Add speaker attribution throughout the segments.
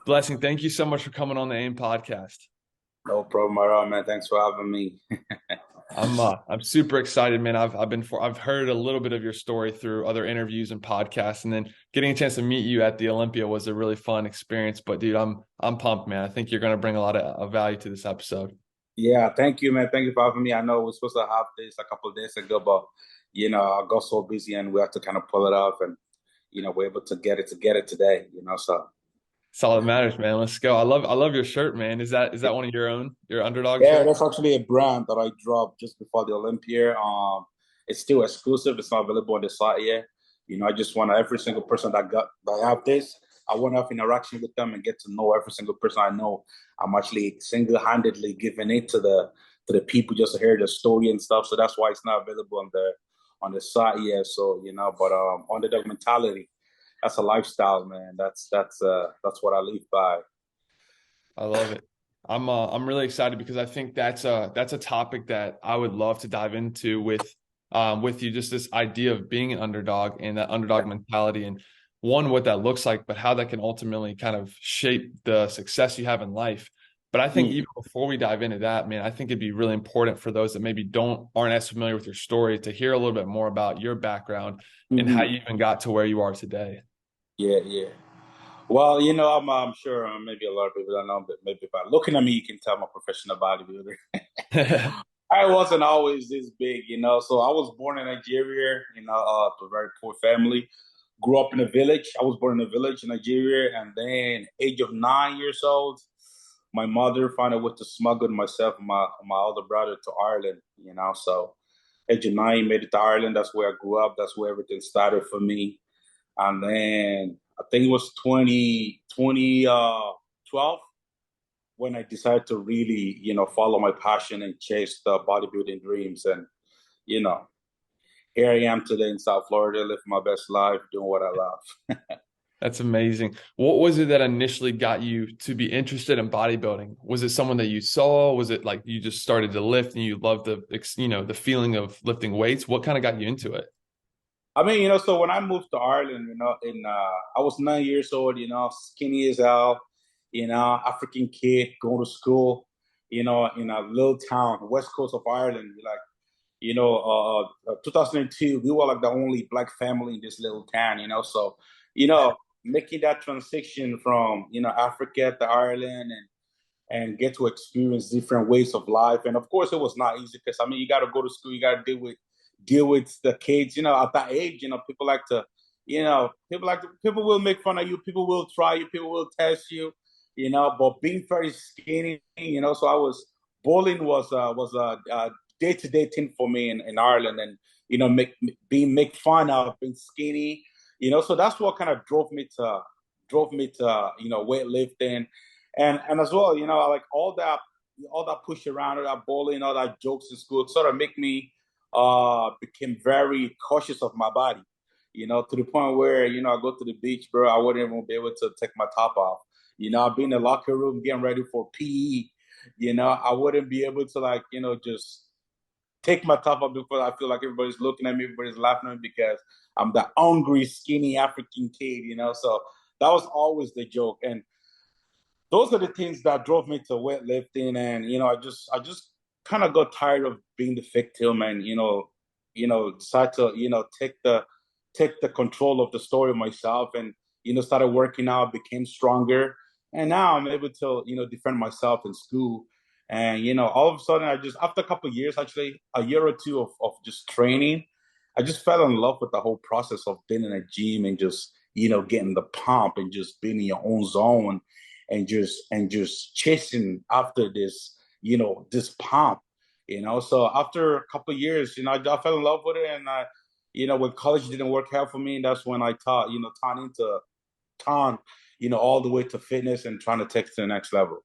Speaker 1: Blessing, thank you so much for coming on the AIM podcast.
Speaker 2: No problem at all, man. Thanks for having me.
Speaker 1: I'm super excited, man. I've heard a little bit of your story through other interviews and podcasts, and then getting a chance to meet you at the Olympia was a really fun experience. But dude, I'm pumped, man. I think you're gonna bring a lot of value to this episode.
Speaker 2: Yeah, thank you, man. Thank you for having me. I know we are supposed to have this a couple of days ago, but I got so busy and we have to kind of pull it off, and we're able to get it today. So
Speaker 1: That's all that matters, man. Let's go. I love your shirt, man. Is that one of your own, your underdog
Speaker 2: yeah,
Speaker 1: shirt?
Speaker 2: that's actually a brand that I dropped just before the Olympia. It's still exclusive. It's not available on the site yet. I just want every single person that have this. I want to have interaction with them and get to know every single person I know. I'm actually single-handedly giving it to the people just to hear the story and stuff. So that's why it's not available on the site yet. So but underdog mentality, that's a lifestyle, man. That's what I live by.
Speaker 1: I love it. I'm really excited because I think that's a topic that I would love to dive into with you, just this idea of being an underdog and that underdog mentality, and one, what that looks like, but how that can ultimately kind of shape the success you have in life. But I think
Speaker 2: Mm.
Speaker 1: even before we dive into that, man, I think it'd be really important for those that maybe aren't as familiar with your story to hear a little bit more about your background and how
Speaker 2: Mm-hmm.
Speaker 1: you even got to where you are today.
Speaker 2: Yeah, yeah. Well, I'm sure maybe a lot of people don't know, but maybe by looking at me, you can tell I'm a professional bodybuilder. I wasn't always this big. So I was born in Nigeria, to a very poor family. Grew up in a village. I was born in a village in Nigeria, and then age of 9 years old, my mother found a way to smuggle myself and my older brother to Ireland. So age of 9, made it to Ireland. That's where I grew up. That's where everything started for me. And then I think it was 2012 when I decided to really, follow my passion and chase the bodybuilding dreams. And, you know, here I am today in South Florida, living my best life, doing what I love.
Speaker 1: That's amazing. What was it that initially got you to be interested in bodybuilding? Was it someone that you saw? Was it like you just started to lift and you loved the feeling of lifting weights? What kind of got you into it?
Speaker 2: I mean, so when I moved to Ireland, I was 9 years old, skinny as hell, African kid going to school, in a little town, west coast of Ireland. Like, 2002, we were like the only black family in this little town, So, you know, making that transition from, Africa to Ireland and get to experience different ways of life. And of course, it was not easy because I mean, you got to go to school, you got to deal with the kids. At that age, people will make fun of you, people will try you, people will test you, But being very skinny, so I was bowling was a day to day thing for me in Ireland, and make fun of being skinny, So that's what kind of drove me to weightlifting, and as well, like all that push around, all that bowling, all that jokes in school, sort of make me became very cautious of my body. To the point where I go to the beach, bro, I wouldn't even be able to take my top off. I'd be in the locker room getting ready for PE. I wouldn't be able to just take my top off because I feel like everybody's looking at me, everybody's laughing at me because I'm the hungry, skinny African kid. So that was always the joke, and those are the things that drove me to weightlifting. And I just kind of got tired of being the victim, and decided to take the control of the story myself, and started working out, became stronger, and now I'm able to defend myself in school. And all of a sudden, I just, after a couple of years, actually a year or two of just training, I just fell in love with the whole process of being in a gym and just getting the pump and just being in your own zone and just chasing after this pump. So after a couple of years, I fell in love with it, and when college didn't work out for me, that's when I turned all the way to fitness and trying to take it to the next level.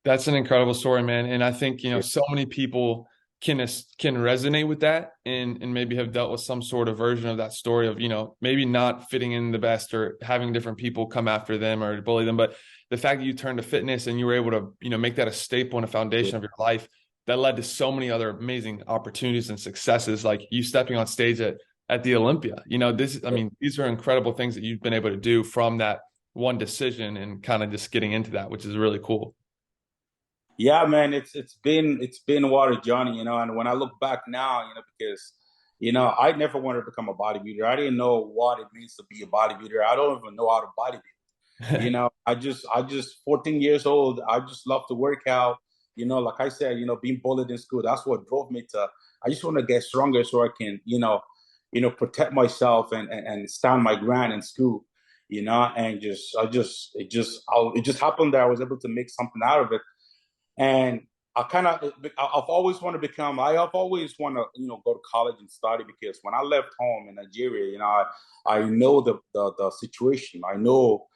Speaker 1: That's an incredible story, man. And I think,
Speaker 2: Yeah.
Speaker 1: so many people can resonate with that and maybe have dealt with some sort of version of that story of, maybe not fitting in the best or having different people come after them or bully them. But the fact that you turned to fitness and you were able to, make that a staple and a foundation of your life, that led to so many other amazing opportunities and successes, like you stepping on stage at the Olympia. I mean, these are incredible things that you've been able to do from that one decision and kind of just getting into that, which is really cool.
Speaker 2: Yeah, man, it's been what a journey, and when I look back now, because I never wanted to become a bodybuilder. I didn't know what it means to be a bodybuilder. I don't even know how to bodybuild. I just 14 years old. I just love to work out. Like I said, being bullied in school, that's what drove me to. I just want to get stronger so I can, protect myself and stand my ground in school. And it just happened that I was able to make something out of it. And I've always wanted to I've always want to, go to college and study because when I left home in Nigeria, I know the situation. I know,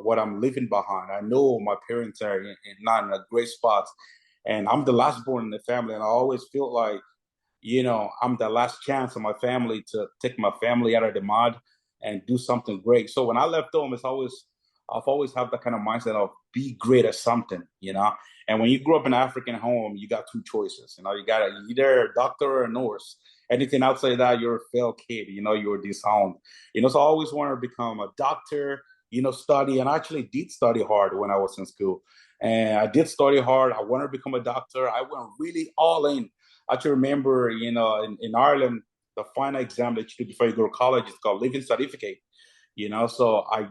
Speaker 2: what I'm leaving behind. I know my parents are not in a great spot. And I'm the last born in the family. And I always feel like, I'm the last chance of my family to take my family out of the mud and do something great. So when I left home, I've always had that kind of mindset of be great at something. And when you grow up in an African home, you got two choices. You got either a doctor or a nurse. Anything outside that, you're a failed kid. You're disowned. So I always wanted to become a doctor. Study, and I actually did study hard when I was in school. And I did study hard. I wanted to become a doctor. I went really all in. I actually remember, in Ireland, the final exam that you do before you go to college is called Living Certificate. So I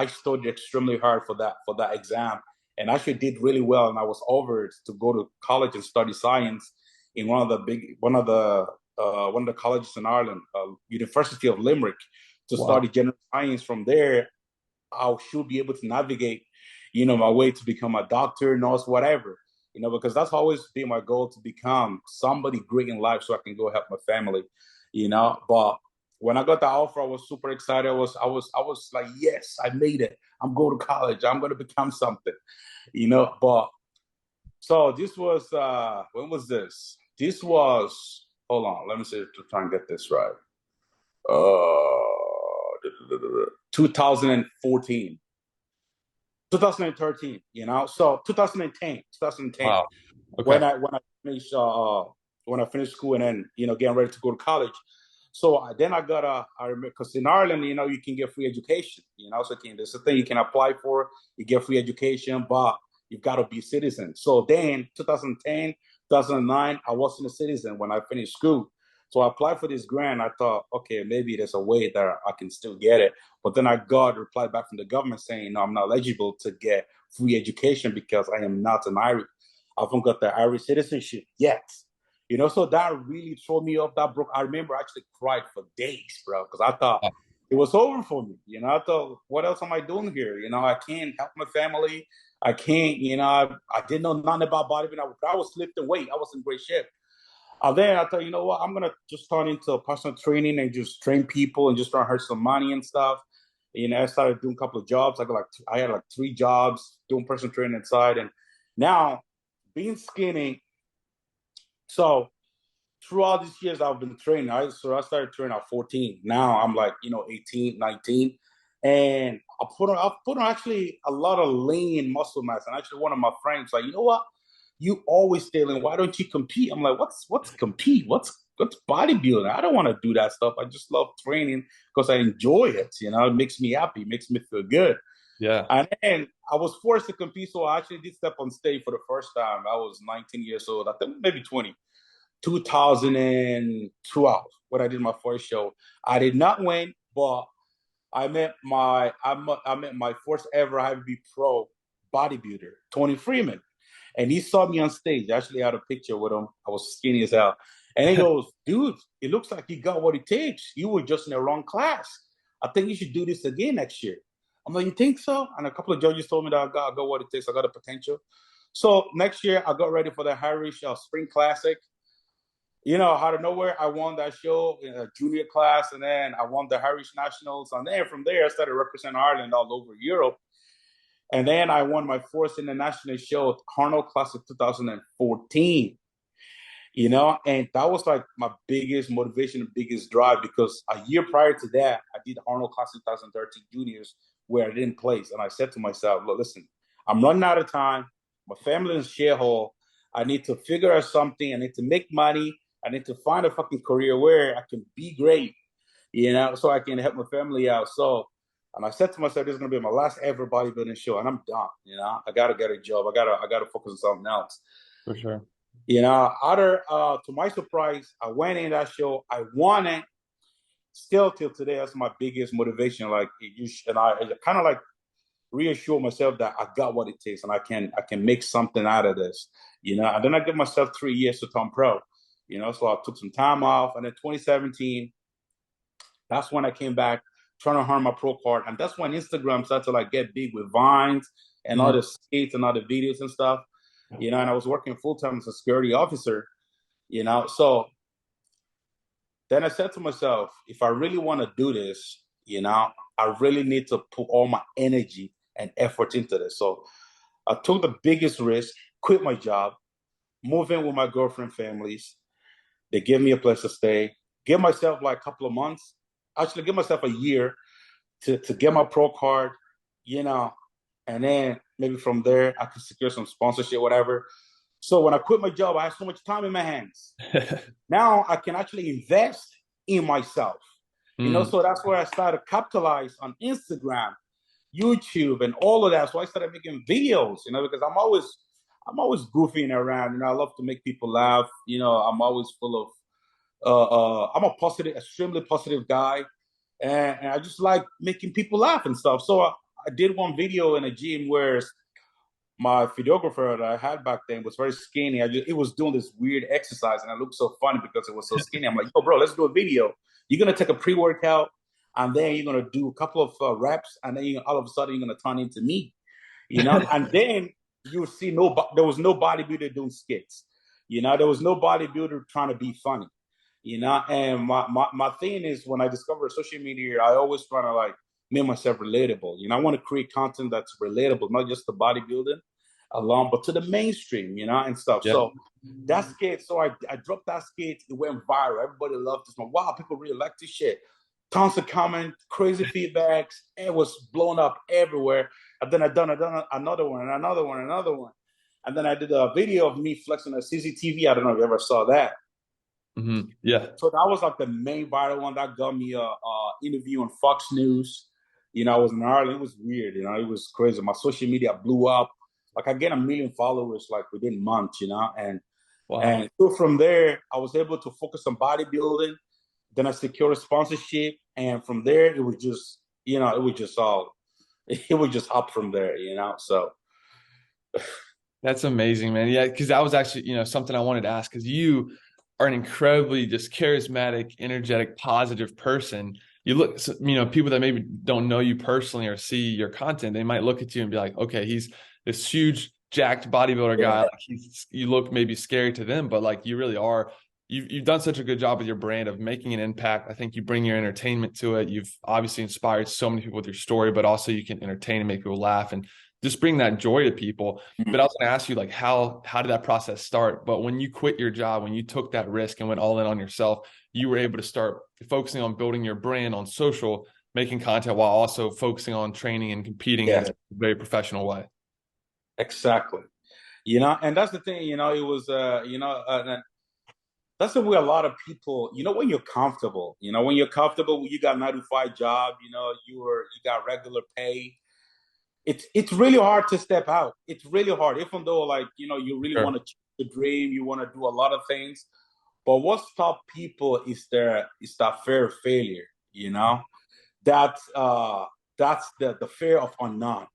Speaker 2: studied extremely hard for that exam, and actually did really well. And I was offered to go to college and study science in one of the colleges in Ireland, University of Limerick, to
Speaker 1: Wow.
Speaker 2: study general science. From there, I should be able to navigate, my way to become a doctor, nurse, whatever. Because that's always been my goal, to become somebody great in life so I can go help my family. But when I got the offer, I was super excited. I was like, yes, I made it. I'm going to college. I'm going to become something. But so this was when was this? This was, hold on, let me see to try and get this right. 2014. 2013, so 2010,
Speaker 1: Wow.
Speaker 2: when
Speaker 1: Okay.
Speaker 2: I finished school, and then getting ready to go to college. So then I remember, because in Ireland, you can get free education. So there's a thing you can apply for. You get free education, but you've got to be a citizen. So then 2010, 2009, I wasn't a citizen when I finished school. So I applied for this grant. I thought, okay, maybe there's a way that I can still get it. But then I got a reply back from the government saying, no, I'm not eligible to get free education because I am not an Irish. I haven't got the Irish citizenship yet. So that really threw me off. That broke. I remember I actually cried for days, bro, because I thought it was over for me. I thought, what else am I doing here? I can't help my family. I can't, I didn't know nothing about bodybuilding. I was lifting weight. I was in great shape. Then I thought, you know what, I'm gonna just turn into personal training and just train people and just try to earn some money and stuff. I started doing a couple of jobs. I had like 3 jobs doing personal training inside, and now being skinny. So throughout these years, I've been training. So I started training at 14. Now I'm like 18, 19, and I put on actually a lot of lean muscle mass. And actually, one of my friends like, you know what? You always stay lean. Why don't you compete? I'm like, what's compete? What's bodybuilding? I don't want to do that stuff. I just love training because I enjoy it. It makes me happy, makes me feel good.
Speaker 1: Yeah.
Speaker 2: And then I was forced to compete, so I actually did step on stage for the first time. I was 19 years old, I think maybe 20. 2012 when I did my first show. I did not win, but I met my first ever IFBB pro bodybuilder, Tony Freeman. And he saw me on stage. I actually had a picture with him. I was skinny as hell. And he goes, dude, it looks like you got what it takes. You were just in the wrong class. I think you should do this again next year. I'm like, you think so? And a couple of judges told me that I got what it takes. I got the potential. So next year, I got ready for the Irish Spring Classic. Out of nowhere, I won that show in a junior class, and then I won the Irish Nationals. And then from there, I started representing Ireland all over Europe. And then I won my first international show at Arnold Classic 2014. And that was like my biggest motivation and biggest drive, because a year prior to that, I did Arnold Classic 2013 juniors where I didn't place. And I said to myself, look, listen, I'm running out of time. My family is shithole. I need to figure out something. I need to make money. I need to find a fucking career where I can be great, so I can help my family out. So And I said to myself, this is gonna be my last ever bodybuilding show, and I'm done. I gotta get a job. I gotta focus on something else.
Speaker 1: For sure.
Speaker 2: To my surprise, I went in that show. I won it. Still till today, that's my biggest motivation. Like and I kind of like reassure myself that I got what it takes and I can make something out of this. And then I give myself 3 years to turn pro. So I took some time off, and then 2017, that's when I came back trying to earn my pro card, and that's when Instagram started to like get big with vines and all
Speaker 1: Mm.
Speaker 2: the skates and all the videos and stuff. And I was working full time as a security officer. So then I said to myself, if I really want to do this, I really need to put all my energy and effort into this. So I took the biggest risk, quit my job, move in with my girlfriend families. They give me a place to stay, give myself like a couple of months, actually give myself a year to get my pro card, and then maybe from there I could secure some sponsorship, whatever. So when I quit my job, I had so much time in my hands. Now I can actually invest in myself.
Speaker 1: Mm.
Speaker 2: So that's where I started to capitalize on Instagram, YouTube, and all of that. So I started making videos, because I'm always goofing around. I love to make people laugh. I'm always full of I'm a positive, extremely positive guy, and I just like making people laugh and stuff. So I did one video in a gym where my videographer that I had back then was very skinny. It was doing this weird exercise, and I looked so funny because it was so skinny. I'm like, yo, bro, let's do a video. You're gonna take a pre-workout, and then you're gonna do a couple of reps, and then all of a sudden you're gonna turn into me, And then you see there was no bodybuilder doing skits, there was no bodybuilder trying to be funny, And my thing is, when I discovered social media, I always try to like make myself relatable. I want to create content that's relatable, not just the bodybuilding alone, but to the mainstream, and stuff.
Speaker 1: Yeah.
Speaker 2: So that skate, so I dropped that skate, it went viral. Everybody loved this. Wow, people really like this shit. Tons of comments, crazy feedbacks. It was blown up everywhere. And then I done another one, and another one, and another one. And then I did a video of me flexing a CCTV. I don't know if you ever saw that.
Speaker 1: Mm-hmm. Yeah.
Speaker 2: So that was like the main viral one that got me a interview on Fox News. I was in Ireland. It was weird. It was crazy. My social media blew up. Like I get 1 million followers like within months. And
Speaker 1: Wow.
Speaker 2: and so from there, I was able to focus on bodybuilding. Then I secured a sponsorship, and from there, it was just it was just all it was just up from there. So
Speaker 1: That's amazing, man. Yeah, because that was actually, something I wanted to ask, because you are an incredibly just charismatic, energetic, positive person. You look, so, people that maybe don't know you personally or see your content, they might look at you and be like, okay, he's this huge, jacked bodybuilder guy.
Speaker 2: yeah,
Speaker 1: Like you look maybe scary to them, but like you really are. You've done such a good job with your brand of making an impact. I think you bring your entertainment to it. You've obviously inspired so many people with your story, but also you can entertain and make people laugh and just bring that joy to people. But I was going to ask you, like, how did that process start? But when you quit your job, when you took that risk and went all in on yourself, you were able to start focusing on building your brand on social, making content while also focusing on training and competing in
Speaker 2: yeah,
Speaker 1: a very professional way.
Speaker 2: exactly. And that's the thing. It was that's the way a lot of people, when you're comfortable, you got 9 to 5 job, you got regular pay. It's really hard to step out. It's really hard, even though like you really want
Speaker 1: Sure.
Speaker 2: to chase the dream, you want to do a lot of things. But what stop people is that fear of failure. That's the fear of unknown.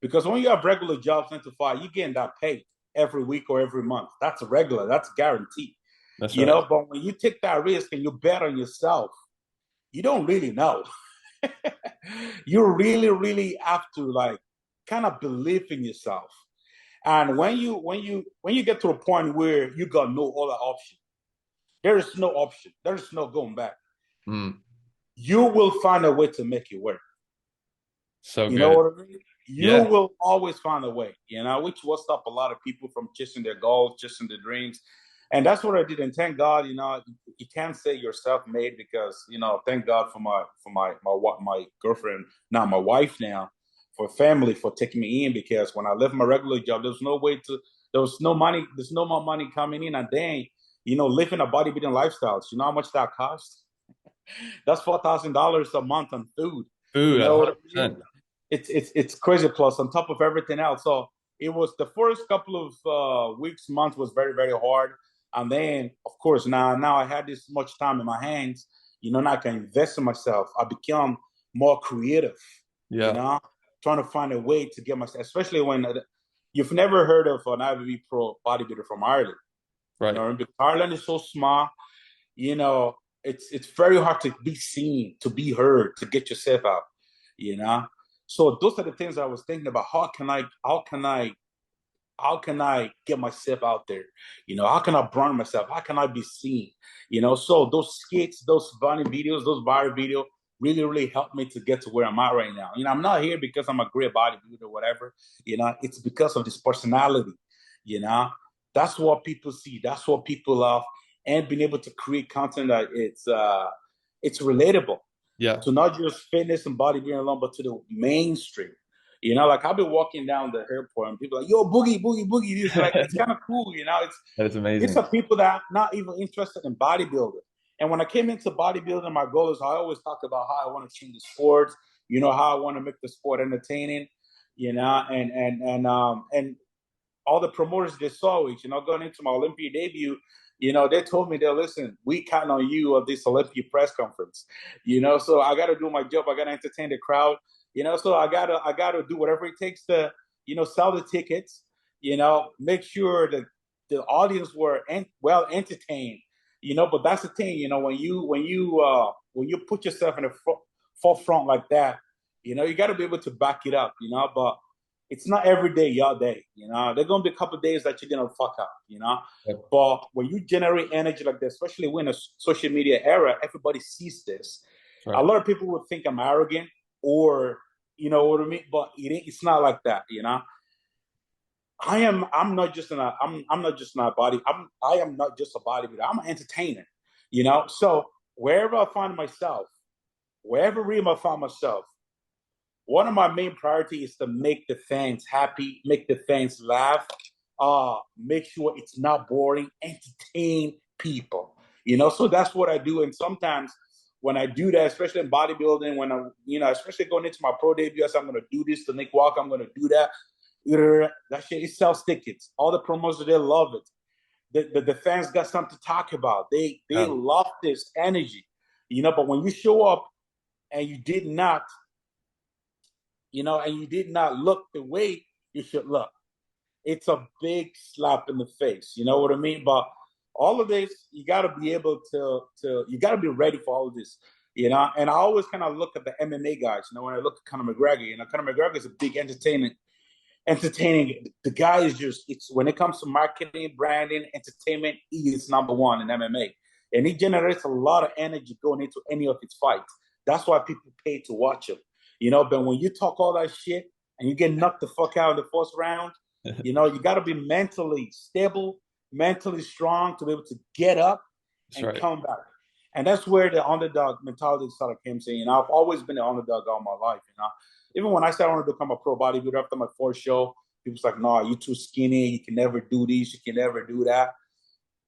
Speaker 2: Because when you have regular jobs 9 to 5, you're getting that pay every week or every month. That's regular. That's guaranteed.
Speaker 1: That's right.
Speaker 2: But when you take that risk and you bet on yourself, you don't really know. You really, really have to like kind of believe in yourself. And when you get to a point where you got no other option, there is no option. There is no going back.
Speaker 1: Mm,
Speaker 2: You will find a way to make it work.
Speaker 1: so
Speaker 2: You know
Speaker 1: good.
Speaker 2: what I mean? You
Speaker 1: Yeah.
Speaker 2: will always find a way, which will stop a lot of people from chasing their goals, chasing their dreams. And that's what I did. And thank God, you can't say you're self-made because, thank God for my girlfriend, now my wife now, for family, for taking me in, because when I left my regular job, there was no money, there's no more money coming in. And then, living a bodybuilding lifestyle, you know how much that costs? That's $4,000 a month on food.
Speaker 1: Food,
Speaker 2: You
Speaker 1: a
Speaker 2: know what
Speaker 1: hundred
Speaker 2: I mean?
Speaker 1: percent.
Speaker 2: It's crazy. Plus, on top of everything else, so it was the first couple of weeks, months was very very hard, and then of course now I had this much time in my hands. Now I can invest in myself. I become more creative. You
Speaker 1: Yeah,
Speaker 2: know, trying to find a way to get myself, especially when you've never heard of an IBB pro bodybuilder from Ireland.
Speaker 1: right.
Speaker 2: Because Ireland is so small. You know, it's very hard to be seen, to be heard, to get yourself out. You know, so those are the things I was thinking about. How can I get myself out there? How can I brand myself? How can I be seen? So those skits, those funny videos, those viral videos really, really helped me to get to where I'm at right now. I'm not here because I'm a great bodybuilder or whatever. It's because of this personality. You know, that's what people see. That's what people love, and being able to create content that it's relatable
Speaker 1: Yeah.
Speaker 2: to not just fitness and bodybuilding alone, but to the mainstream. Like I've been walking down the airport and people are like, yo, boogie, boogie, boogie. This like it's kind of cool,
Speaker 1: That is
Speaker 2: These
Speaker 1: amazing.
Speaker 2: are people that are not even interested in bodybuilding. And when I came into bodybuilding, my goal is I always talk about how I want to change the sports, how I want to make the sport entertaining, and all the promoters they saw it, going into my Olympia debut, they told me, they'll listen, we count on you at this Olympia press conference, so I got to do my job. I got to entertain the crowd, so I gotta do whatever it takes to, sell the tickets, make sure that the audience were well entertained, but that's the thing, when you put yourself in the forefront like that, you got to be able to back it up, but it's not every day your day. There's gonna be a couple of days that you're gonna fuck up.
Speaker 1: Yep.
Speaker 2: But when you generate energy like this, especially when a social media era, everybody sees this.
Speaker 1: That's
Speaker 2: A
Speaker 1: right.
Speaker 2: lot of people would think I'm arrogant, or you know what I mean. But it's not like that. I am. I'm not just an. I'm not just not body. I am not just a bodybuilder. I'm an entertainer. So wherever I find myself, wherever realm I find myself, one of my main priorities is to make the fans happy, make the fans laugh, make sure it's not boring, entertain people. So that's what I do. And sometimes when I do that, especially in bodybuilding, when I'm, especially going into my pro debut, I'm going to do this to Nick Walker, I'm going to do that. That shit, it sells tickets. All the promoters, they love it. The fans got something to talk about. They
Speaker 1: Yeah.
Speaker 2: love this energy, but when you show up and you did not and you did not look the way you should look. It's a big slap in the face. You know what I mean? But all of this, you got to be able to you got to be ready for all of this. And I always kind of look at the MMA guys. When I look at Conor McGregor, Conor McGregor is a big entertaining. The guy is just, it's when it comes to marketing, branding, entertainment, he is number one in MMA. And he generates a lot of energy going into any of his fights. That's why people pay to watch him. But when you talk all that shit and you get knocked the fuck out in the first round, you got to be mentally stable, mentally strong to be able to get up
Speaker 1: That's
Speaker 2: and
Speaker 1: right.
Speaker 2: come back. And that's where the underdog mentality sort of came in. I've always been an underdog all my life. Even when I said I wanted to become a pro bodybuilder after my fourth show, people's like, "No, you're too skinny. You can never do this. You can never do that."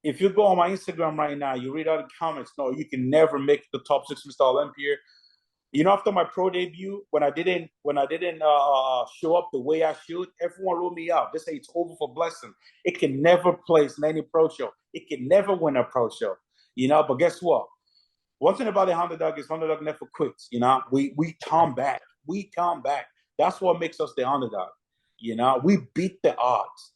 Speaker 2: If you go on my Instagram right now, you read all the comments. No, you can never make the top 6 Mr. Olympia. After my pro debut, when I didn't show up the way I should, everyone wrote me out. They say it's over for Blessing. It can never place in any pro show. It can never win a pro show. But guess what? One thing about the underdog is underdog never quits. We come back. We come back. That's what makes us the underdog. We beat the odds.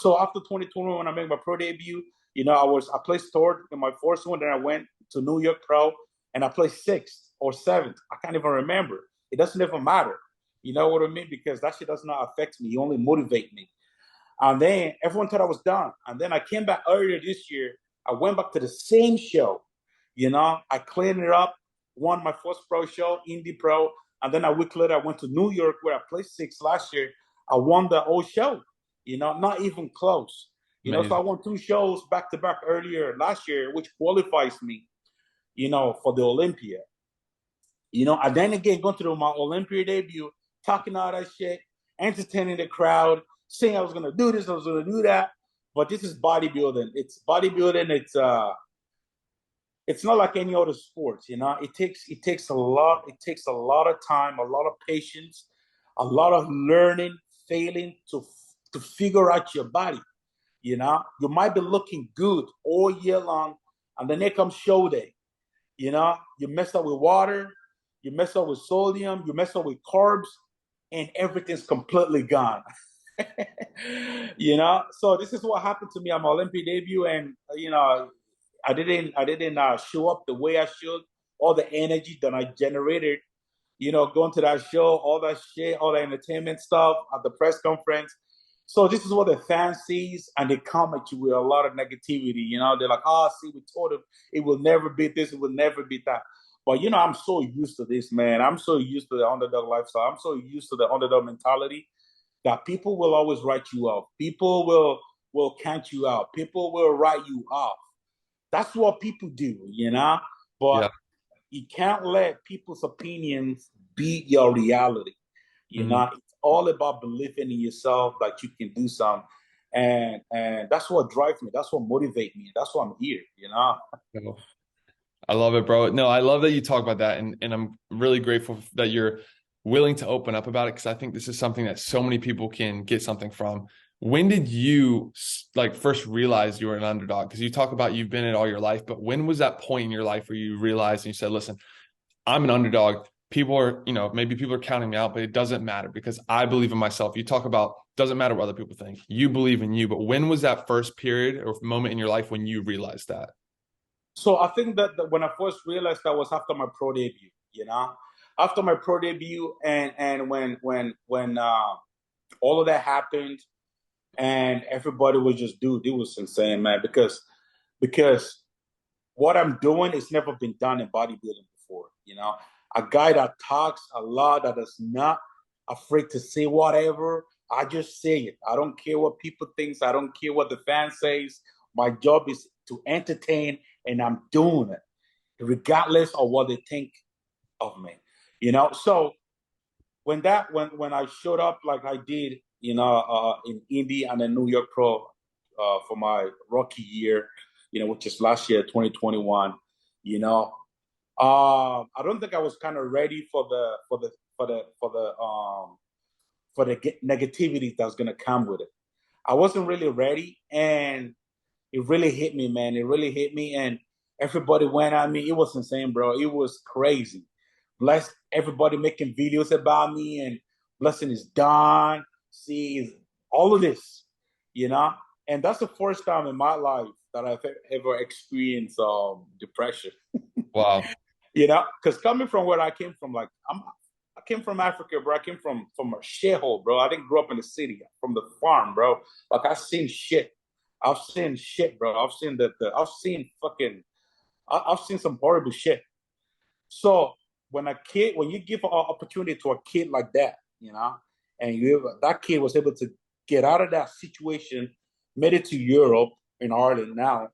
Speaker 2: So after 2020, when I made my pro debut, I placed third in my first one. Then I went to New York Pro, and I placed sixth or seventh. I can't even remember. It doesn't even matter. You know what I mean? Because that shit does not affect me. You only motivate me. And then everyone thought I was done. And then I came back earlier this year. I went back to the same show. I cleaned it up, won my first pro show, Indie Pro. And then a week later, I went to New York where I placed sixth last year. I won the whole show, not even close. So I
Speaker 1: Amazing.
Speaker 2: won two shows back to back earlier last year, which qualifies me, for the Olympia. And then again, going through my Olympia debut, talking all that shit, entertaining the crowd, saying I was gonna do this, I was gonna do that. But this is bodybuilding. It's bodybuilding. it's not like any other sports, you know. It takes a lot of time, a lot of patience, a lot of learning, failing to figure out your body. You know, you might be looking good all year long, and then there comes show day. You know, you mess up with water, you mess up with sodium, you mess up with carbs, and everything's completely gone. You know, so this is what happened to me on my Olympic debut, and I didn't show up the way I should. All the energy that I generated, going to that show, all that shit, all the entertainment stuff at the press conference. So this is what the fans sees, and they come at you with a lot of negativity. They're like, "Oh, see, we told him it will never beat this, it will never beat that." But I'm so used to this, man. I'm so used to the underdog lifestyle. I'm so used to the underdog mentality that people will always write you off. People will count you out. People will write you off. That's what people do. But
Speaker 1: Yeah.
Speaker 2: you can't let people's opinions be your reality.
Speaker 1: Mhm.
Speaker 2: It's all about believing in yourself that you can do something. And that's what drives me. That's what motivates me. That's why I'm here.
Speaker 1: So, I love it, bro. No, I love that you talk about that, and I'm really grateful that you're willing to open up about it because I think this is something that so many people can get something from. When did you like first realize you were an underdog? Because you talk about you've been it all your life, but when was that point in your life where you realized and you said, "Listen, I'm an underdog. People are, maybe people are counting me out, but it doesn't matter because I believe in myself." You talk about doesn't matter what other people think. You believe in you, but when was that first period or moment in your life when you realized that?
Speaker 2: So I think that when I first realized that was after my pro debut. After my pro debut, and when all of that happened, and everybody was just, dude, it was insane, man, because what I'm doing is never been done in bodybuilding before. A guy that talks a lot, that is not afraid to say whatever. I just say it. I don't care what people think. I don't care what the fan says. My job is to entertain, and I'm doing it, regardless of what they think of me. So when I showed up like I did, in Indy and then New York Pro for my rookie year, which is last year, 2021. I don't think I was kind of ready for the negativity that's gonna come with it. I wasn't really ready, and it really hit me, man. It really hit me, and everybody went at me. It was insane, bro. It was crazy. Bless everybody making videos about me, and blessing is done. See, all of this, you know. And that's the first time in my life that I've ever experienced depression.
Speaker 1: Wow.
Speaker 2: Because coming from where I came from, like I came from Africa, bro. I came from a shithole, bro. I didn't grow up in the city, from the farm, bro. Like I've seen shit. I've seen shit, bro. I've seen I've seen I've seen some horrible shit. So when you give an opportunity to a kid like that, and that kid was able to get out of that situation, made it to Europe in Ireland now.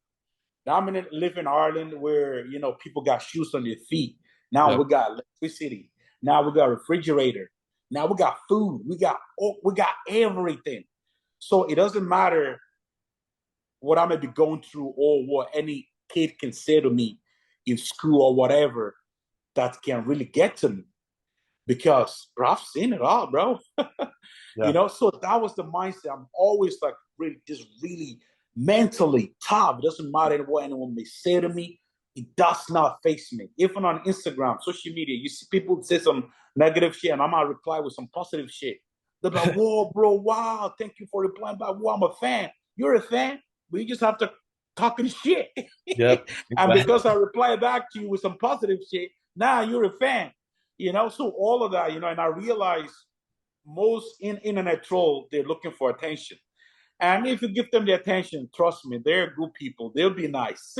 Speaker 2: Now I'm live in Ireland where people got shoes on their feet. Now
Speaker 1: Yep.
Speaker 2: we got electricity. Now we got refrigerator. Now we got food. We got everything. So it doesn't matter what I may be going through or what any kid can say to me in school or whatever that can really get to me because, bro, I've seen it all, bro.
Speaker 1: Yeah.
Speaker 2: So that was the mindset. I'm always like really, just really mentally tough. It doesn't matter what anyone may say to me. It does not face me. Even on Instagram, social media, you see people say some negative shit, and I might reply with some positive shit. They're like, "Whoa, bro, wow, thank you for replying back. Whoa, I'm a fan. You're a fan, but you just have to talking shit."
Speaker 1: Yep.
Speaker 2: And
Speaker 1: Exactly.
Speaker 2: because I reply back to you with some positive shit, now you're a fan. So all of that, and I realize most internet trolls, they're looking for attention. And if you give them the attention, trust me, they're good people. They'll be nice.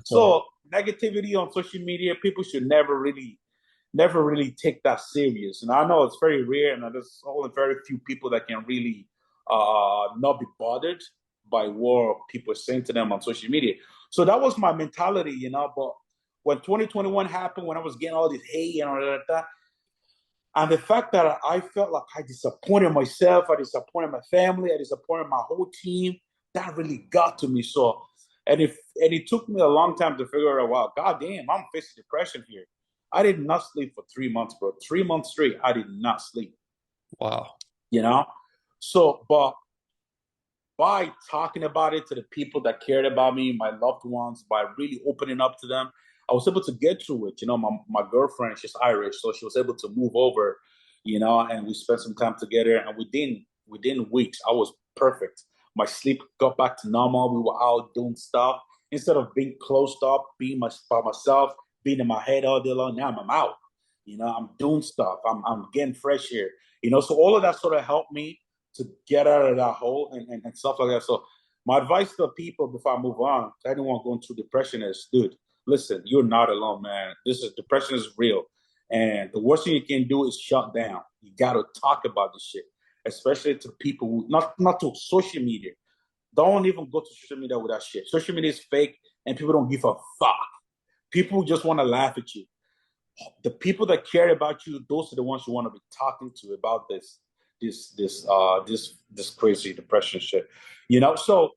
Speaker 2: So negativity on social media, people should never really take that serious. And I know it's very rare, and there's only very few people that can really not be bothered by what people are saying to them on social media. So that was my mentality. But when 2021 happened, when I was getting all this hate and all that, and the fact that I felt like I disappointed myself, I disappointed my family, I disappointed my whole team, that really got to me. So and it took me a long time to figure out, wow, goddamn, I'm facing depression here. I did not sleep for 3 months, bro. 3 months straight, I did not sleep.
Speaker 1: Wow.
Speaker 2: You know, so but by talking about it to the people that cared about me, my loved ones, by really opening up to them, I was able to get through it. You know, my girlfriend, she's Irish, so she was able to move over, you know, and we spent some time together. And within weeks, I was perfect. My sleep got back to normal. We were out doing stuff instead of being closed up, by myself, being in my head all day long. Now I'm out. You know, I'm doing stuff. I'm getting fresh here. You know, so all of that sort of helped me to get out of that hole and stuff like that. So my advice to people before I move on, to anyone going through depression is, dude, listen, you're not alone, man. Depression is real. And the worst thing you can do is shut down. You gotta talk about this shit, especially to people who not to social media. Don't even go to social media with that shit. Social media is fake and people don't give a fuck. People just want to laugh at you. The people that care about you, those are the ones you want to be talking to about this crazy depression shit. You know, so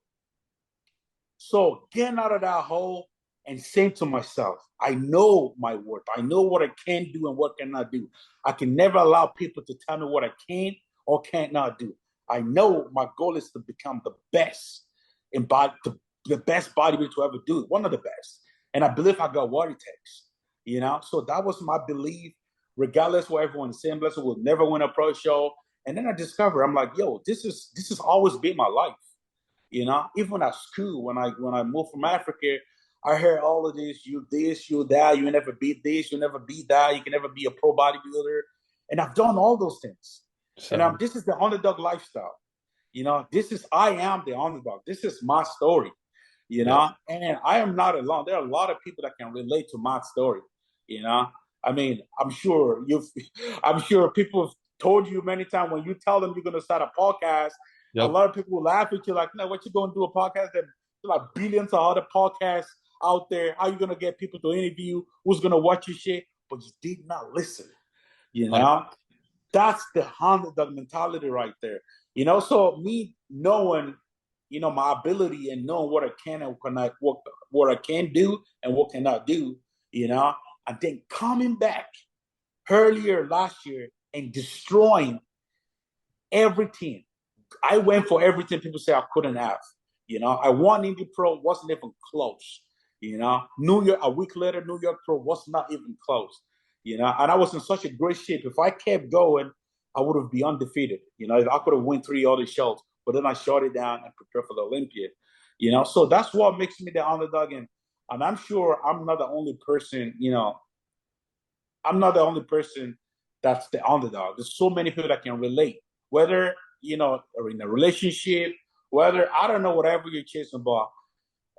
Speaker 2: getting out of that hole and saying to myself, I know my worth. I know what I can do and what cannot do. I can never allow people to tell me what I can or cannot do. I know my goal is to become the best in body, the best bodybuilder to ever do it, one of the best. And I believe I got what it takes. You know, so that was my belief, regardless what everyone's saying. Blessed will never win a pro show. And then I discovered, I'm like, yo, this has always been my life. You know, even at school, when I moved from Africa, I heard all of this, you that, you never beat this, you never beat that, you can never be a pro bodybuilder. And I've done all those things. And
Speaker 1: So
Speaker 2: this is the underdog lifestyle. You know, I am the underdog. This is my story, you
Speaker 1: yeah.
Speaker 2: know, and I am not alone. There are a lot of people that can relate to my story, you know. I mean, I'm sure people have told you many times when you tell them you're going to start a podcast, a
Speaker 1: Yep.
Speaker 2: lot of people will laugh at you like, no, what you going to do a podcast? There's like billions of other podcasts out there. How you going to get people to interview? Who's going to watch your shit? But you did not listen, you know. That's the underdog mentality right there. You know, so me knowing, you know, my ability and knowing what I can and what I can do and what cannot do, you know, and then coming back earlier last year and destroying everything. I went for everything people say I couldn't have. You know, I won Indy Pro, wasn't even close. You know, New York, a week later, New York Pro was not even close. You know, and I was in such a great shape. If I kept going, I would have been undefeated. You know, I could have won 3 other shows, but then I shut it down and prepared for the Olympia. You know, so that's what makes me the underdog. And I'm sure I'm not the only person, you know, I'm not the only person that's the underdog. There's so many people that can relate, whether, you know, or in a relationship, whether, I don't know, whatever you're chasing, but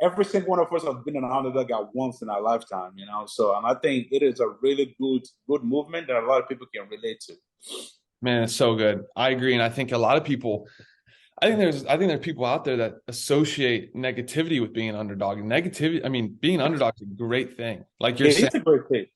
Speaker 2: every single one of us has been an underdog at once in our lifetime, you know. So, and I think it is a really good movement that a lot of people can relate to.
Speaker 1: Man, it's so good. I agree. And I think a lot of people, I think there's people out there that associate negativity with being an underdog. And negativity, I mean, being an underdog is a great thing. Like you're
Speaker 2: It
Speaker 1: saying,
Speaker 2: is a great thing.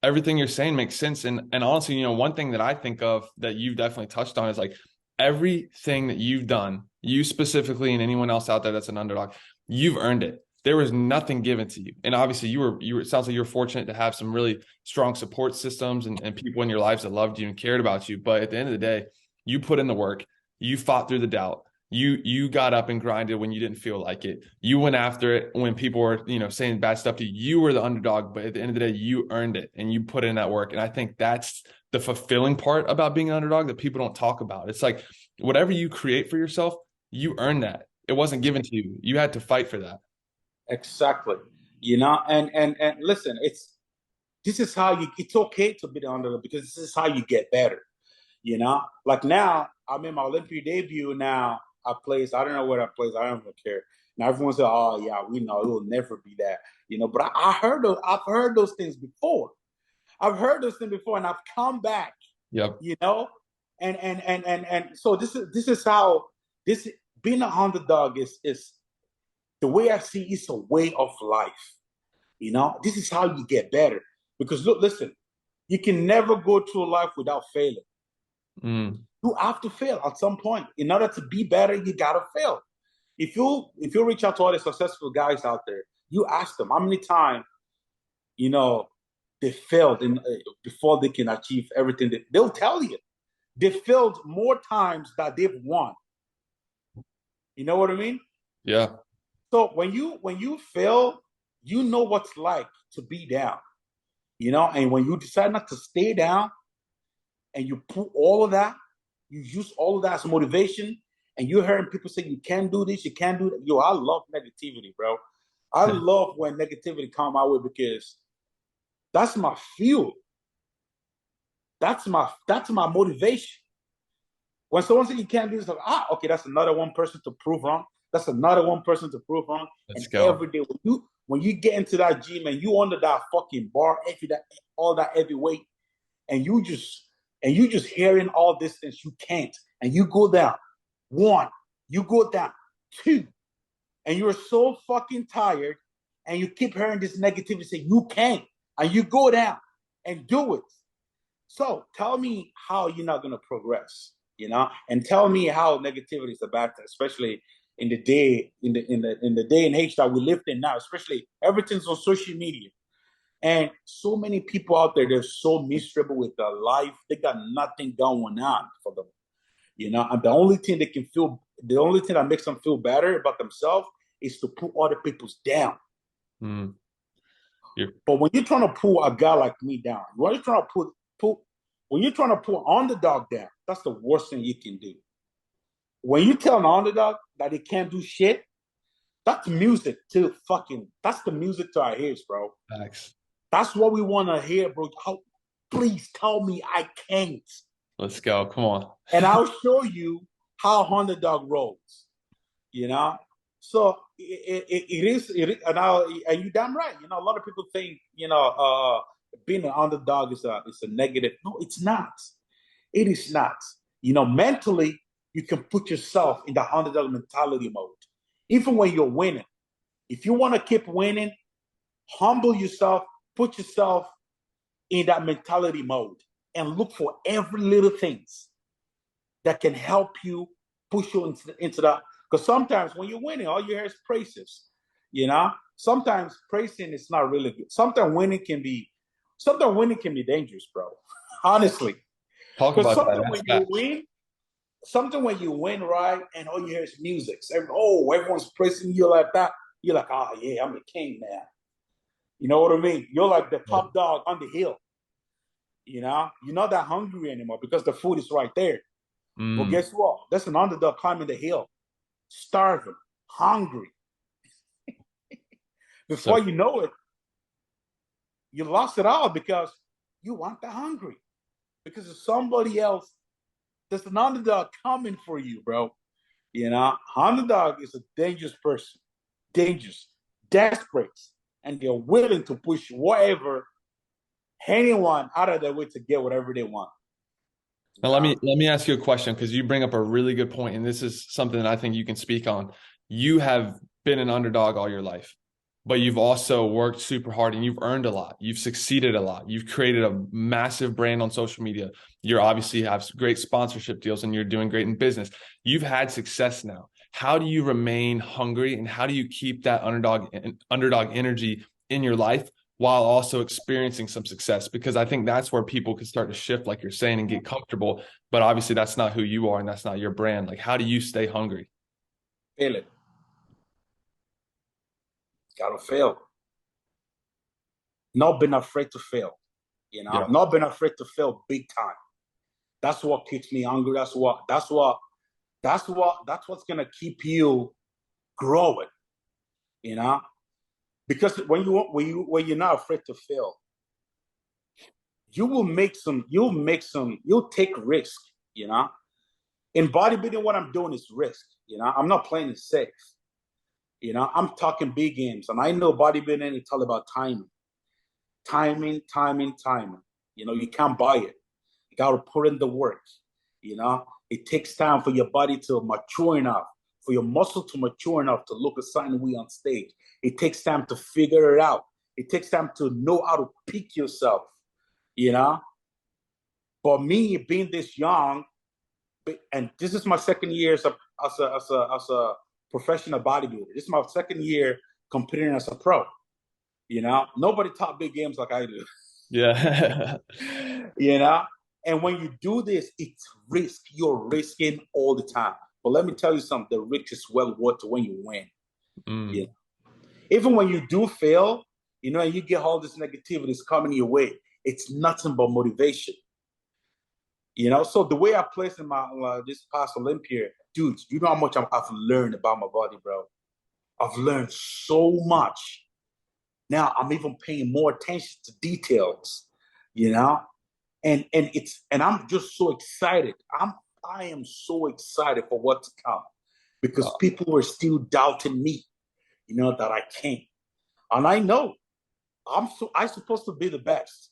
Speaker 1: everything you're saying makes sense. And honestly, you know, one thing that I think of that you've definitely touched on is like everything that you've done, you specifically and anyone else out there that's an underdog, you've earned it. There was nothing given to you. And obviously it sounds like you're fortunate to have some really strong support systems and people in your lives that loved you and cared about you. But at the end of the day, you put in the work, you fought through the doubt. You got up and grinded when you didn't feel like it. You went after it when people were, you know, saying bad stuff to you. You were the underdog, but at the end of the day, you earned it and you put in that work. And I think that's the fulfilling part about being an underdog that people don't talk about. It's like whatever you create for yourself, you earn that. It wasn't given to you. You had to fight for that.
Speaker 2: Exactly. You know, and listen, this is how it's okay to be the underdog because this is how you get better. You know, like now I'm in my Olympic debut now. I place, I don't know what I place, I don't even care. Now everyone says, oh yeah, we know it will never be that, you know. But I've heard those things before. I've heard those things before, and I've come back,
Speaker 1: Yep.
Speaker 2: you know. And so this is how this being an underdog is the way I see it's a way of life. You know, this is how you get better. Because look, listen, you can never go through life without failing.
Speaker 1: Mm.
Speaker 2: You have to fail at some point. In order to be better, you gotta fail. if you reach out to all the successful guys out there, you ask them how many times you know they failed in before they can achieve everything. They'll tell you they failed more times that they've won. You know what I mean?
Speaker 1: Yeah.
Speaker 2: So when you fail, you know what's like to be down. And when you decide not to stay down and you put all of that, you use all of that as motivation, and you're hearing people say you can't do this, you can't do that. Yo, I love negativity, bro. I love when negativity come my way because that's my fuel. That's my motivation. When someone says you can't do this, like, okay, that's another one person to prove wrong. That's another one person to prove wrong.
Speaker 1: Let's
Speaker 2: And
Speaker 1: go.
Speaker 2: every day when you get into that gym and you under that fucking bar, all that heavy weight, and you just hearing all these things, you can't. And you go down. One, you go down. Two, and you're so fucking tired, and you keep hearing this negativity say you can't, and you go down and do it. So tell me how you're not gonna progress, and tell me how negativity is a bad thing, especially in the day and age that we live in now. Especially everything's on social media, and so many people out there, they're so miserable with their life. They got nothing going on for them, And the only thing that makes them feel better about themselves is to put other people's down.
Speaker 1: Mm.
Speaker 2: But when you're trying to pull a guy like me down, when you're trying to pull an underdog down, that's the worst thing you can do. When you tell an underdog that he can't do shit, that's music to that's the music to our ears, bro.
Speaker 1: Thanks.
Speaker 2: That's what we want to hear, bro. Please tell me I can't.
Speaker 1: Let's go. Come on.
Speaker 2: And I'll show you how underdog rolls, you know? So it is, and you damn right. A lot of people think, being an underdog is a negative. No, it's not. It is not. Mentally, you can put yourself in the underdog mentality mode. Even when you're winning. If you want to keep winning, humble yourself, put yourself in that mentality mode and look for every little things that can help you push you into that. Because sometimes when you're winning, all you hear is praises. Sometimes praising is not really good. Sometimes winning can be dangerous, bro. Honestly.
Speaker 1: Talk
Speaker 2: Because
Speaker 1: about that. That's facts.
Speaker 2: something when you win, right, and all you hear is music. Everyone's praising you like that. You're like, yeah, I'm the king now. You know what I mean? You're like the
Speaker 1: Yeah.
Speaker 2: top dog on the hill. You're not that hungry anymore because the food is right there. But
Speaker 1: Mm.
Speaker 2: guess what? That's an underdog climbing the hill, starving, hungry.
Speaker 1: So
Speaker 2: Before you know it, you lost it all because you want the hungry. Because there's somebody else, there's an underdog coming for you, bro. Underdog is a dangerous person, dangerous, desperate, and they're willing to push anyone out of their way to get whatever they want.
Speaker 1: now let me ask you a question because you bring up a really good point, and this is something that I think you can speak on. You have been an underdog all your life, but you've also worked super hard and you've earned a lot. You've succeeded a lot. You've created a massive brand on social media. You're obviously have great sponsorship deals and you're doing great in business. You've had success now. How do you remain hungry and how do you keep that underdog energy in your life while also experiencing some success? Because I think that's where people can start to shift, like you're saying, and get comfortable. But obviously that's not who you are and that's not your brand. Like, how do you stay hungry?
Speaker 2: Feel it. Gotta fail. Not being afraid to fail.
Speaker 1: Yeah.
Speaker 2: Not being afraid to fail big time. That's what keeps me hungry. That's what's gonna keep you growing, you know? Because when you're not afraid to fail, you'll take risk, you know. In bodybuilding, what I'm doing is risk, I'm not playing it safe. I'm talking big games, and I know bodybuilding, it's all about timing. Timing, timing, timing. You can't buy it. You got to put in the work. It takes time for your body to mature enough, for your muscle to mature enough to look a certain way on stage. It takes time to figure it out. It takes time to know how to pick yourself. you know. But me being this young, and this is my second year as a professional bodybuilder. This is my second year competing as a pro. Nobody taught big games like I do.
Speaker 1: Yeah.
Speaker 2: you know, and when you do this, it's risk. You're risking all the time. But let me tell you something: the risk is well worth it when you win.
Speaker 1: Mm.
Speaker 2: Even when you do fail, and you get all this negativity is coming your way, it's nothing but motivation. So the way I placed in my this past Olympia, dude, you know how much I've learned about my body, bro. I've learned so much. Now I'm even paying more attention to details, you know, and I'm just so excited. I am so excited for what's to come because
Speaker 1: Oh,
Speaker 2: people are still doubting me, that I can't, and I know I'm supposed to be the best.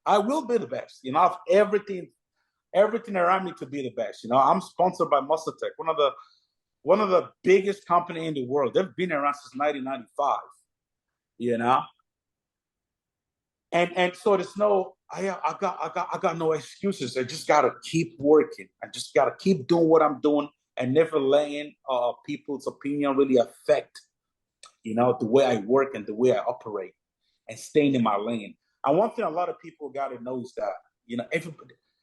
Speaker 2: I will be the best. I have everything around me to be the best. I'm sponsored by Muscle Tech, one of the biggest company in the world. They've been around since 1995. You know, and so there's no I got no excuses. I just gotta keep working. I just gotta keep doing what I'm doing and never letting people's opinion really affect the way I work and the way I operate and staying in my lane. And one thing a lot of people gotta know is that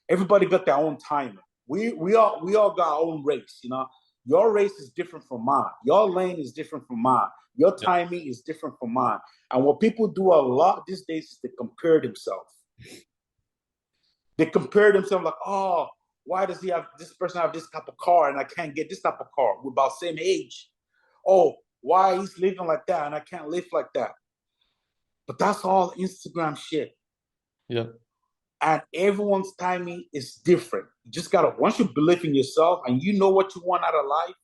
Speaker 2: everybody got their own timing. We all got our own race. Your race is different from mine. Your lane is different from mine. Your
Speaker 1: yeah.
Speaker 2: timing is different from mine. And what people do a lot these days is they compare themselves. They compare themselves like, oh, why does this person have this type of car and I can't get this type of car? We're about same age. Oh, why he's living like that and I can't live like that? But that's all Instagram shit.
Speaker 1: Yeah.
Speaker 2: And everyone's timing is different. You just gotta once you believe in yourself and you know what you want out of life,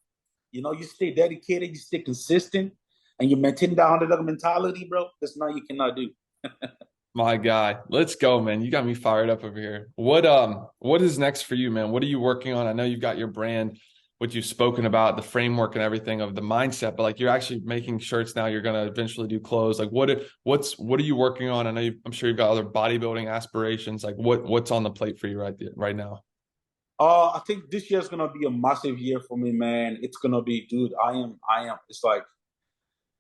Speaker 2: you stay dedicated, you stay consistent, and you maintain that underdog mentality, bro. There's nothing you cannot do.
Speaker 1: My guy, let's go, man. You got me fired up over here. What is next for you, man? What are you working on? I know you've got your brand, what you've spoken about, the framework and everything of the mindset, but like you're actually making shirts now. You're gonna eventually do clothes. Like what are you working on? I know I'm sure you've got other bodybuilding aspirations. Like what's on the plate for you right now?
Speaker 2: I think this year is gonna be a massive year for me, man. It's gonna be, dude. I am. It's like,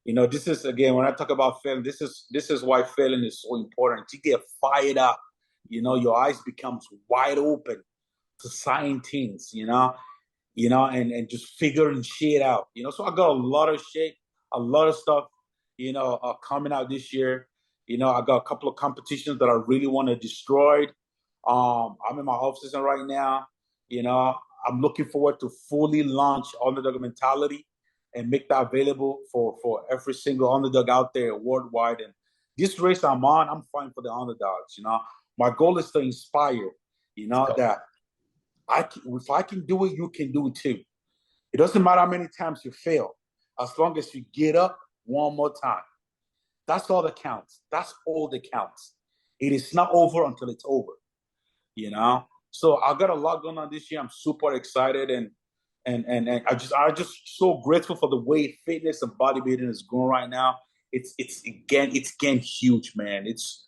Speaker 2: this is again when I talk about failing. This is why failing is so important. You get fired up, your eyes becomes wide open to sign things, and just figuring shit out, So I got a lot of shit, a lot of stuff, coming out this year. I got a couple of competitions that I really want to destroy. I'm in my off season right now. You know, I'm looking forward to fully launch Underdog Mentality and make that available for every single underdog out there worldwide. And this race I'm on, I'm fighting for the underdogs. My goal is to inspire. That if I can do it, you can do it too. It doesn't matter how many times you fail, as long as you get up one more time. That's all that counts. That's all that counts. It is not over until it's over. So I got a lot going on this year. I'm super excited and I just so grateful for the way fitness and bodybuilding is going right now. It's again huge, man. It's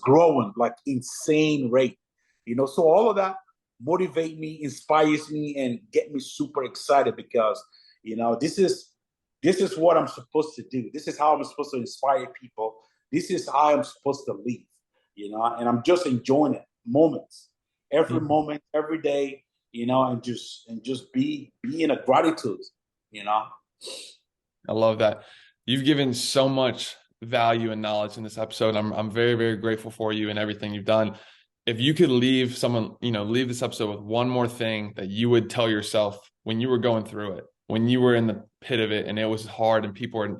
Speaker 2: growing like insane rate. So all of that motivate me, inspires me, and get me super excited because this is what I'm supposed to do. This is how I'm supposed to inspire people. This is how I'm supposed to live, and I'm just enjoying it. Moments, every
Speaker 1: Mhm.
Speaker 2: moment, every day, and just be in a gratitude, you know.
Speaker 1: I love that. You've given so much value and knowledge in this episode. I'm very, very grateful for you and everything you've done. If you could leave someone, leave this episode with one more thing that you would tell yourself when you were going through it, when you were in the pit of it and it was hard and people were,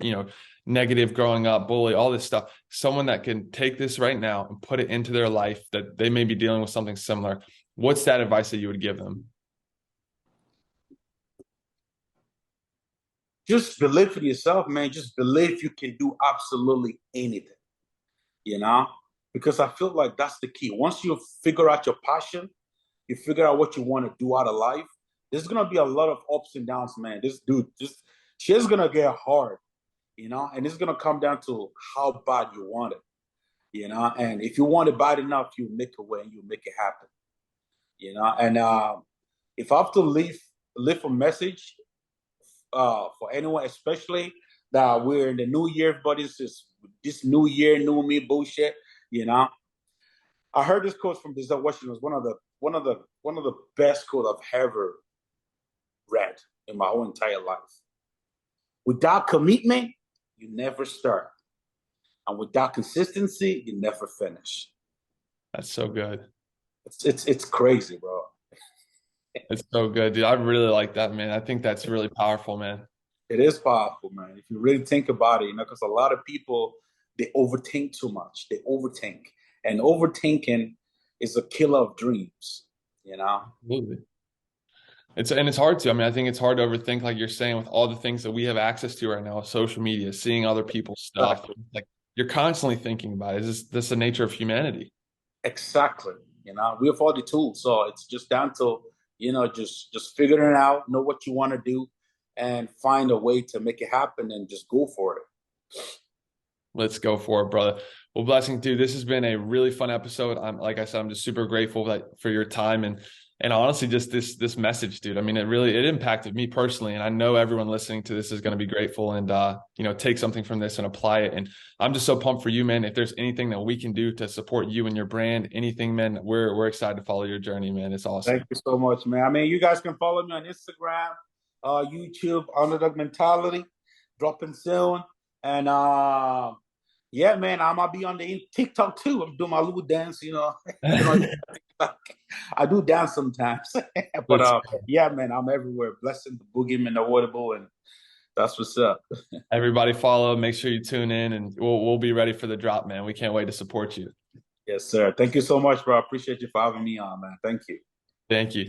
Speaker 1: negative growing up, bully, all this stuff, someone that can take this right now and put it into their life that they may be dealing with something similar. What's that advice that you would give them?
Speaker 2: Just believe in yourself, man. Just believe you can do absolutely anything, you know, because I feel like that's the key. Once you figure out your passion, you figure out what you want to do out of life. There's gonna be a lot of ups and downs, man. This dude, just shit's gonna get hard, and it's gonna come down to how bad you want it, And if you want it bad enough, you make a way and you make it happen, And if I have to leave a message, for anyone, especially that we're in the new year, but it's just this new year, new me bullshit. You know, I heard this quote from Denzel Washington. It was one of the best quotes I've ever read in my whole entire life. Without commitment, you never start, and without consistency, you never finish.
Speaker 1: That's so good.
Speaker 2: It's crazy, bro.
Speaker 1: It's so good, dude. I really like that, man. I think that's really powerful, man.
Speaker 2: It is powerful, man. If you really think about it, because a lot of people they overthink too much. They overthink, and overthinking is a killer of dreams. You know.
Speaker 1: Absolutely. It's hard to. I mean, I think it's hard to overthink, like you're saying, with all the things that we have access to right now, social media, seeing other people's stuff.
Speaker 2: Exactly.
Speaker 1: Like you're constantly thinking about it. Is this the nature of humanity?
Speaker 2: Exactly. We have all the tools, so it's just down to just figuring it out, know what you want to do, and find a way to make it happen, and just go for it.
Speaker 1: Let's go for it, brother. Well, blessing, dude. This has been a really fun episode. I'm like I said, I'm just super grateful for your time and honestly, just this message, dude. I mean, it impacted me personally, and I know everyone listening to this is going to be grateful and take something from this and apply it. And I'm just so pumped for you, man. If there's anything that we can do to support you and your brand, anything, man, we're excited to follow your journey, man. It's awesome.
Speaker 2: Thank you so much, man. I mean, you guys can follow me on Instagram, YouTube, Underdog Mentality, dropping soon, and yeah, man, I might be on the TikTok too. I'm doing my little dance, I do dance sometimes, but yeah, man, I'm everywhere. Blessing the Boogieman, Awodibu, and that's what's up.
Speaker 1: Everybody follow. Make sure you tune in, and we'll be ready for the drop, man. We can't wait to support you.
Speaker 2: Yes, sir. Thank you so much, bro. I appreciate you for having me on, man. Thank you.
Speaker 1: Thank you.